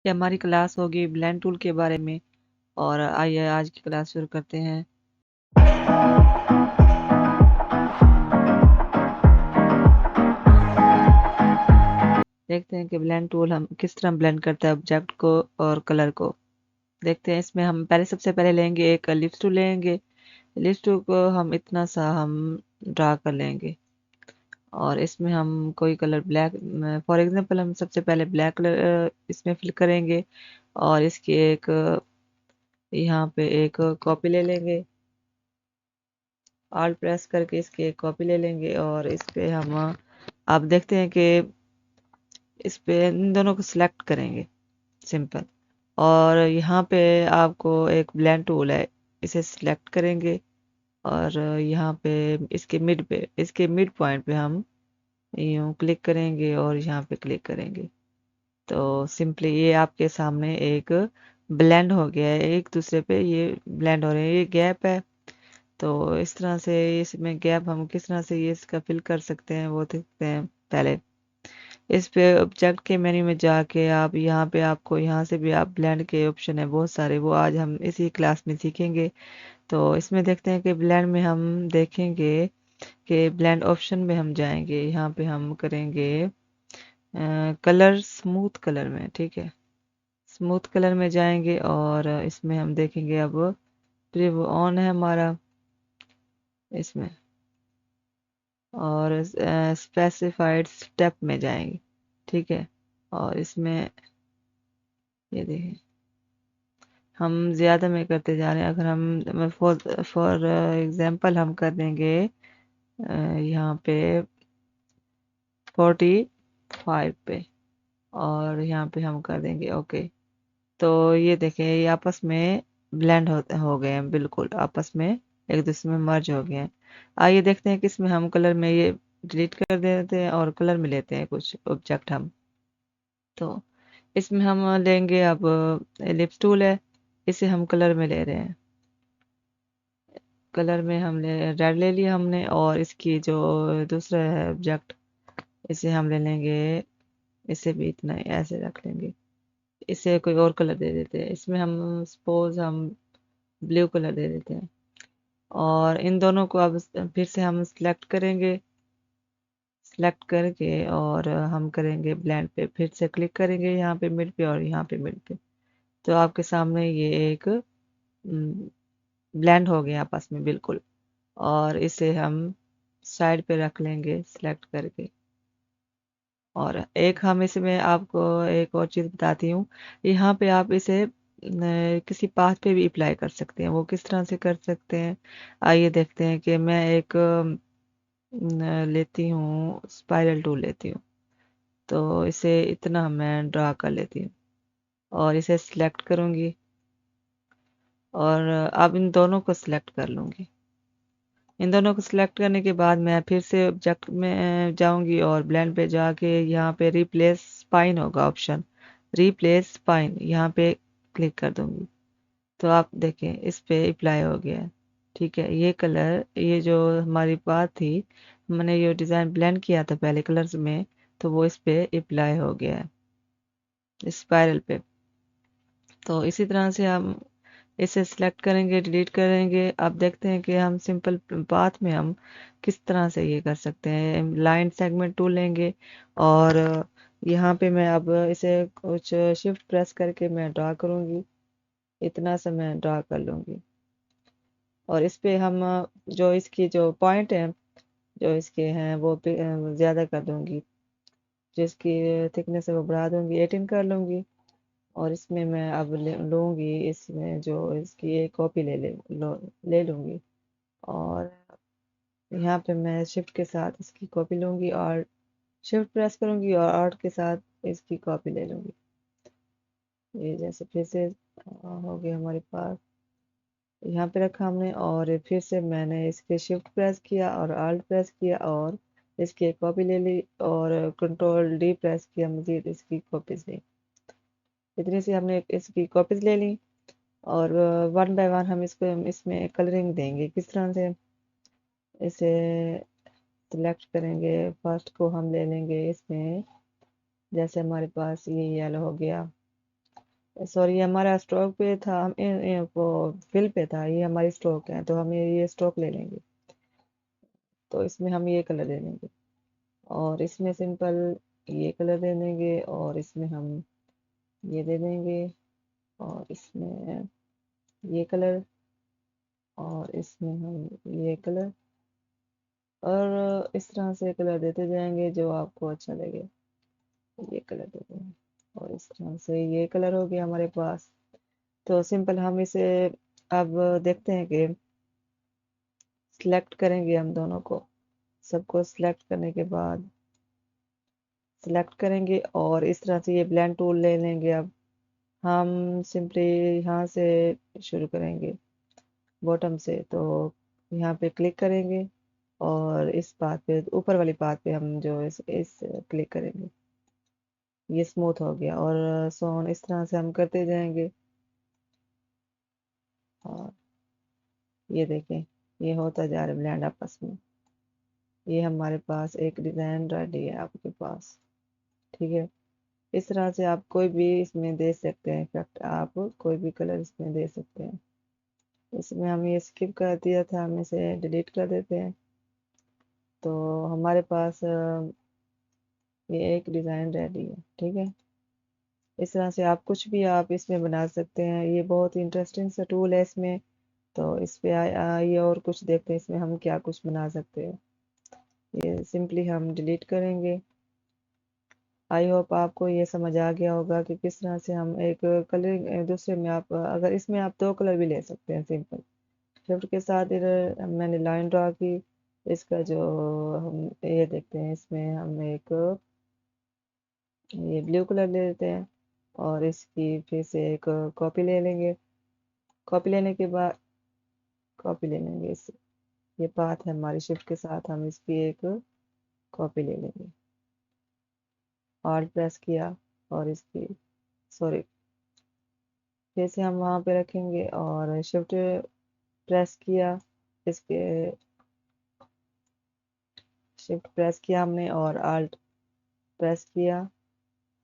ये हमारी क्लास होगी ब्लेंड टूल के बारे में। और आइए आज की क्लास शुरू करते हैं। देखते हैं कि ब्लेंड टूल हम किस तरह ब्लेंड करता है ऑब्जेक्ट को और कलर को। देखते हैं इसमें हम सबसे पहले लेंगे एक लिप्स टूल लेंगे। लिप्स टूल को हम इतना सा हम ड्रा कर लेंगे और इसमें हम कोई कलर ब्लैक, फॉर एग्जांपल हम सबसे पहले ब्लैक कलर इसमें फिल करेंगे और इसकी एक यहाँ पे एक कॉपी ले लेंगे। ऑल्ट प्रेस करके इसकी एक कॉपी ले लेंगे और इस पे हम आप देखते हैं कि इस पे इन दोनों को सिलेक्ट करेंगे सिंपल। और यहाँ पे आपको एक ब्लेंड टूल है, इसे सिलेक्ट करेंगे और यहाँ पे इसके मिड पॉइंट पे हम यूं क्लिक करेंगे और यहाँ पे क्लिक करेंगे तो सिंपली ये आपके सामने एक ब्लेंड हो गया है, एक दूसरे पे ये ब्लेंड हो रहे हैं। ये गैप है तो इस तरह से इसमें गैप हम किस तरह से ये इसका फिल कर सकते हैं वो देखते हैं पहले। इस पे ऑब्जेक्ट के मेन्यू में जाके आप यहाँ पे आपको यहाँ से भी आप ब्लेंड के ऑप्शन है बहुत सारे, वो आज हम इसी क्लास में सीखेंगे। तो इसमें देखते हैं कि ब्लेंड में हम देखेंगे कि ब्लेंड ऑप्शन में हम जाएंगे, यहाँ पे हम करेंगे कलर स्मूथ कलर में। ठीक है, स्मूथ कलर में जाएंगे और इसमें हम देखेंगे अब प्रीव्यू ऑन है हमारा इसमें, और स्पेसिफाइड स्टेप में जाएंगे। ठीक है, और इसमें ये देखें हम ज़्यादा में करते जा रहे हैं। अगर हम फॉर एग्जांपल हम कर देंगे यहाँ पे 45 पे और यहाँ पे हम कर देंगे ओके। तो ये देखें ये आपस में ब्लेंड हो गए हैं, बिल्कुल आपस में एक दूसरे में मर्ज हो गए हैं। आइए देखते हैं कि इसमें हम कलर में ये डिलीट कर देते हैं और कलर में लेते हैं कुछ ऑब्जेक्ट हम। तो इसमें हम लेंगे अब एलिप्स टूल है, इसे हम कलर में ले रहे हैं। कलर में हमने रेड ले लिया हमने और इसकी जो दूसरा है ऑब्जेक्ट इसे हम ले लेंगे, इसे भी इतना ही ऐसे रख लेंगे। इसे कोई और कलर दे देते हैं, इसमें हम सपोज हम ब्लू कलर दे देते हैं। और इन दोनों को अब फिर से हम सिलेक्ट करेंगे, सिलेक्ट करके और हम करेंगे ब्लेंड पे, फिर से क्लिक करेंगे यहाँ पे मिड पे और यहाँ पे मिड पे। तो आपके सामने ये एक ब्लेंड हो गया आपस में बिल्कुल। और इसे हम साइड पे रख लेंगे सिलेक्ट करके। और एक हम इसमें आपको एक और चीज़ बताती हूँ, यहाँ पे आप इसे किसी पाथ पे भी अप्लाई कर सकते हैं। वो किस तरह से कर सकते हैं आइए देखते हैं कि मैं एक लेती हूँ स्पाइरल टूल लेती हूँ। तो इसे इतना मैं ड्रा कर लेती हूँ और इसे सिलेक्ट करूँगी और अब इन दोनों को सिलेक्ट कर लूँगी। इन दोनों को सिलेक्ट करने के बाद मैं फिर से ऑब्जेक्ट में जाऊंगी और ब्लेंड पे जाके यहाँ पे रिप्लेस स्पाइन होगा ऑप्शन, रिप्लेस स्पाइन यहाँ पे क्लिक कर दूंगी। तो आप देखें इस पे अप्लाई हो गया है। ठीक है, ये कलर ये जो हमारी बात थी, मैंने ये डिज़ाइन ब्लेंड किया था पहले कलर्स में, तो वो इस पे अप्लाई हो गया है स्पाइरल पे। तो इसी तरह से हम इसे सिलेक्ट करेंगे, डिलीट करेंगे। अब देखते हैं कि हम सिंपल पाथ में हम किस तरह से ये कर सकते हैं। लाइन सेगमेंट टूल लेंगे और यहाँ पे मैं अब इसे कुछ शिफ्ट प्रेस करके मैं ड्रा करूँगी, इतना सा मैं ड्रा कर लूँगी। और इस पे हम जो इसकी जो पॉइंट है जो इसके हैं वो ज़्यादा कर दूँगी, जिसकी थिकनेस है वो बढ़ा दूँगी, 18 कर लूँगी। और इसमें मैं अब लूँगी इसमें जो इसकी एक कॉपी ले लूँगी और यहाँ पे मैं शिफ्ट के साथ इसकी कॉपी लूँगी और शिफ्ट प्रेस करूँगी और आर्ट के साथ इसकी कॉपी ले लूँगी। ये जैसे फिर से हो गया हमारे पास, यहाँ पे रखा हमने और फिर से मैंने इसके शिफ्ट प्रेस किया और आल्ट प्रेस किया और इसकी एक कॉपी ले ली और कंट्रोल डी प्रेस किया, मजीद इसकी कॉपीज ली। इतनी सी हमने इसकी कॉपीज ले ली और वन बाय वन हम इसको इसमें कलरिंग देंगे। किस तरह से इसे सिलेक्ट करेंगे, फर्स्ट को हम ले लेंगे इसमें, जैसे हमारे पास ये येलो हो गया सॉरी, ये हमारा स्ट्रोक पे था, हम वो फिल पे था, ये हमारी स्ट्रोक है, तो हम ये स्ट्रोक ले लेंगे। तो इसमें हम ये कलर दे देंगे, और इसमें सिंपल ये कलर दे देंगे, और इसमें हम ये दे देंगे, और इसमें ये कलर, और इसमें हम ये कलर, और इस तरह से कलर देते जाएंगे जो आपको अच्छा लगे। ये कलर दे देंगे, और इस तरह से ये कलर हो गया हमारे पास। तो सिंपल हम इसे अब देखते हैं कि सिलेक्ट करेंगे हम दोनों को। सबको सिलेक्ट करने के बाद सिलेक्ट करेंगे, और इस तरह से ये ब्लेंड टूल ले लेंगे। अब हम सिंपली यहाँ से शुरू करेंगे, बॉटम से। तो यहाँ पे क्लिक करेंगे, और इस पाथ पे, ऊपर वाली पाथ पे हम जो इस क्लिक करेंगे, ये स्मूथ हो गया। और सो ऑन इस तरह से हम करते जाएंगे, और ये देखें, ये होता जा रहा है ब्लेंड आपस में। ये हमारे पास एक डिज़ाइन रेडी है आपके पास, ठीक है। इस तरह से आप कोई भी इसमें दे सकते हैं इफेक्ट, आप कोई भी कलर इसमें दे सकते हैं। इसमें हम ये स्किप कर दिया था, हम इसे डिलीट कर देते हैं। तो हमारे पास ये एक डिज़ाइन रेडी है, ठीक है। इस तरह से आप कुछ भी आप इसमें बना सकते हैं। ये बहुत ही इंटरेस्टिंग सा टूल है इसमें। तो इस पे आइए और कुछ देखते हैं इसमें हम क्या कुछ बना सकते हैं। ये सिंपली हम डिलीट करेंगे। आई होप आपको ये समझ आ गया होगा कि किस तरह से हम एक कलर दूसरे में, आप अगर इसमें आप दो कलर भी ले सकते हैं सिंपल। शिफ्ट के साथ इधर मैंने लाइन ड्रा की। इसका जो हम ये देखते हैं, इसमें हम एक ये ब्लू कलर ले लेते हैं, और इसकी फिर से एक कॉपी ले लेंगे। कॉपी लेने के बाद कॉपी ले लेंगे इस, ये पाथ है हमारी, शिफ्ट के साथ हम इसकी एक कॉपी ले लेंगे। ऑल्ट प्रेस किया, और इसकी, सॉरी, फिर से हम वहाँ पे रखेंगे, और शिफ्ट प्रेस किया, इसके शिफ्ट प्रेस किया हमने, और आल्ट प्रेस किया,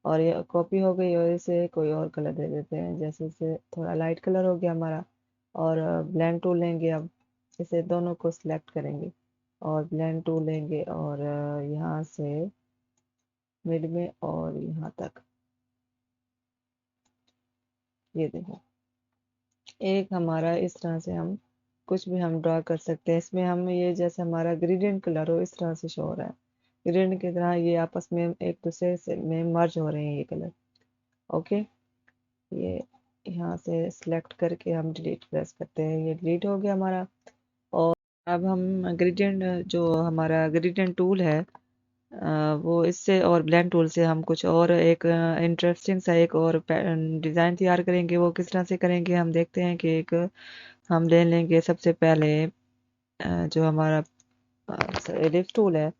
और ये कॉपी हो गई। और इसे कोई और कलर दे देते हैं, जैसे इसे थोड़ा लाइट कलर हो गया हमारा। और ब्लेंड टूल लेंगे, अब इसे दोनों को सिलेक्ट करेंगे, और ब्लेंड टूल लेंगे, और यहाँ से मिड में और यहाँ तक, ये देखो, एक हमारा इस तरह से हम कुछ भी हम ड्रा कर सकते हैं। इसमें हम ये जैसे हमारा ग्रेडियंट कलर हो, इस तरह से शो हो रहा है। ग्रेडियंट की तरह ये आपस में एक दूसरे से में मर्ज हो रहे हैं ये कलर। ओके, ये यहाँ से सिलेक्ट करके हम डिलीट प्रेस करते हैं, ये डिलीट हो गया हमारा। और अब हम ग्रेडियंट, जो हमारा ग्रेडियंट टूल है, वो इससे और ब्लेंड टूल से हम कुछ और एक इंटरेस्टिंग सा एक और डिज़ाइन तैयार करेंगे। वो किस तरह से करेंगे हम देखते हैं कि एक हम ले लेंगे सबसे पहले जो हमारा एलिप्स टूल है,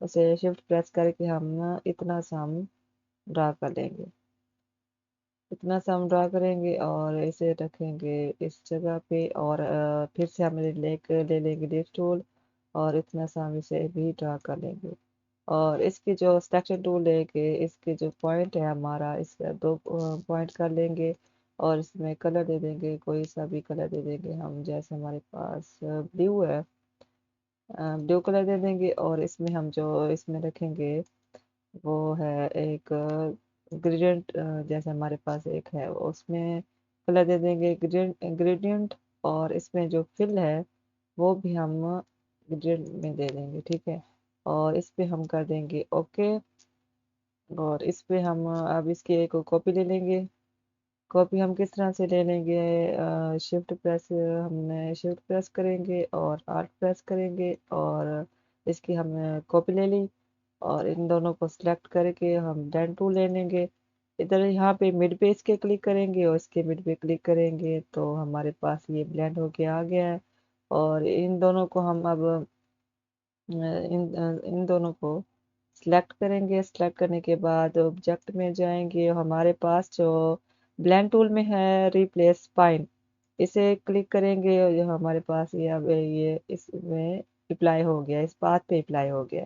उसे शिफ्ट प्रेस करके हम ना इतना सा हम ड्रा कर लेंगे। इतना सा हम ड्रा करेंगे, और इसे रखेंगे इस जगह पे, और फिर से हम ले लेंगे लिफ्ट टूल, और इतना सा हम इसे भी ड्रा कर लेंगे। और इसकी जो सिलेक्शन टूल लेके इसके जो पॉइंट है हमारा, इसका दो पॉइंट कर लेंगे, और इसमें कलर दे देंगे, कोई सा भी कलर दे देंगे हम, जैसे हमारे पास ब्लू है, ब्लू कलर दे देंगे। और इसमें हम जो इसमें रखेंगे वो है एक ग्रेडियंट, जैसे हमारे पास एक है, उसमें कलर दे देंगे ग्रेडियंट। और इसमें जो फिल है वो भी हम ग्रेडियंट में दे देंगे, ठीक है। और इस पे हम कर देंगे ओके। और इस पे हम अब इसकी एक कॉपी ले लेंगे। कॉपी हम किस तरह से ले लेंगे, शिफ्ट प्रेस, हमने शिफ्ट प्रेस करेंगे और आर्ट प्रेस करेंगे, और इसकी हमने कॉपी ले ली। और इन दोनों को सिलेक्ट करके हम ब्लेंड टूल ले लेंगे। इधर यहाँ पे मिड पे इसके क्लिक करेंगे, और इसके मिड पे क्लिक करेंगे, तो हमारे पास ये ब्लेंड होके आ गया है। और इन दोनों को हम अब इन दोनों को सिलेक्ट करेंगे। सिलेक्ट करने के बाद ऑब्जेक्ट में जाएंगे, हमारे पास जो ब्लेंड टूल में है रिप्लेस स्पाइन, इसे क्लिक करेंगे, और जो हमारे पास ये अब ये इसमें अप्लाई हो गया, इस पाथ पे अप्लाई हो गया,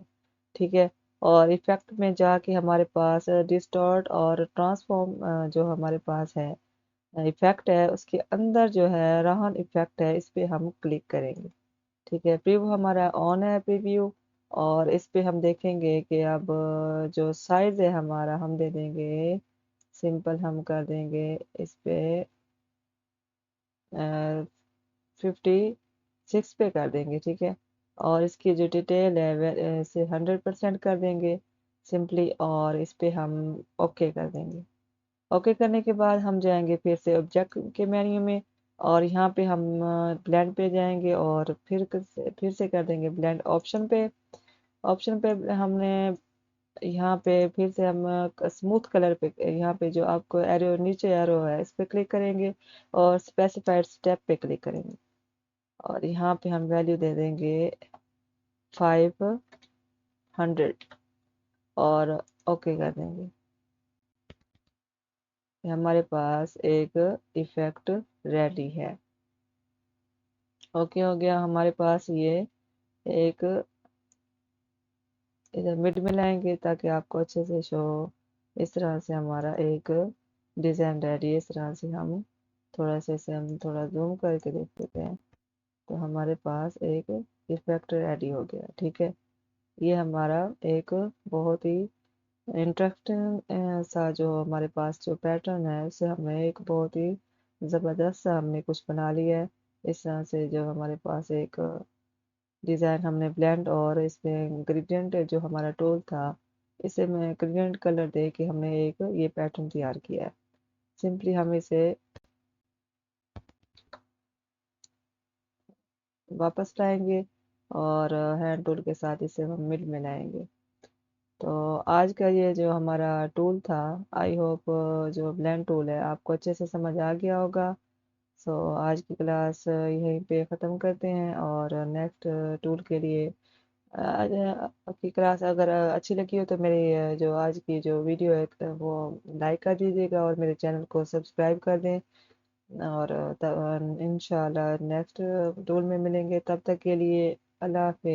ठीक है। और इफेक्ट में जाके हमारे पास डिस्टॉर्ट और ट्रांसफॉर्म जो हमारे पास है, इफेक्ट है उसके अंदर जो है राउंड इफेक्ट है, इस पे हम क्लिक करेंगे। ठीक है, प्रीव्यू हमारा ऑन है, प्रीव्यू। और इस पे हम देखेंगे कि अब जो साइज है हमारा हम दे देंगे सिंपल, हम कर देंगे इस पे 56 पे कर देंगे। ठीक है, और इसकी जो डिटेल है इसे 100% कर देंगे सिंपली, और इस पे हम ओके कर देंगे। ओके करने के बाद हम जाएंगे फिर से ऑब्जेक्ट के मेन्यू में, और यहाँ पे हम ब्लेंड पे जाएंगे और फिर से कर देंगे ब्लेंड ऑप्शन पे। ऑप्शन पे हमने यहाँ पे फिर से हम स्मूथ कलर पे, यहाँ पे जो आपको एरो नीचे एरो है इस पे क्लिक करेंगे और स्पेसिफाइड स्टेप पे क्लिक करेंगे, और यहाँ पे हम वैल्यू दे देंगे 500 और ओके कर देंगे। हमारे पास एक इफेक्ट रेडी है। ओके हो गया हमारे पास ये एक, इधर मिड में लाएंगे ताकि आपको अच्छे से शो। इस तरह से हमारा एक डिज़ाइन रेडी है। इस तरह से हम थोड़ा सा इसे हम थोड़ा जूम करके देख लेते हैं, तो हमारे पास एक इफेक्ट रेडी हो गया। ठीक है, ये हमारा एक बहुत ही इंटरेस्टिंग सा जो हमारे पास जो पैटर्न है उससे हमें एक बहुत ही ज़बरदस्त सा हमने कुछ बना लिया है। इस तरह से जो हमारे पास एक डिज़ाइन हमने ब्लेंड और इसमें ग्रेडियंट जो हमारा टूल था इसे मैं ग्रेडियंट कलर दे के हमने एक ये पैटर्न तैयार किया है। सिंपली हम इसे वापस लाएंगे और हैंड टूल के साथ इसे हम मिड में लाएंगे। तो आज का ये जो हमारा टूल था, आई होप जो ब्लेंड टूल है आपको अच्छे से समझ आ गया होगा। सो आज की क्लास यहीं पे ख़त्म करते हैं, और नेक्स्ट टूल के लिए आज आपकी क्लास अगर अच्छी लगी हो तो मेरी जो आज की जो वीडियो है वो लाइक कर दीजिएगा और मेरे चैनल को सब्सक्राइब कर दें। और इंशाल्लाह नेक्स्ट टूल में मिलेंगे, तब तक के लिए अल्लाह हाफिज़।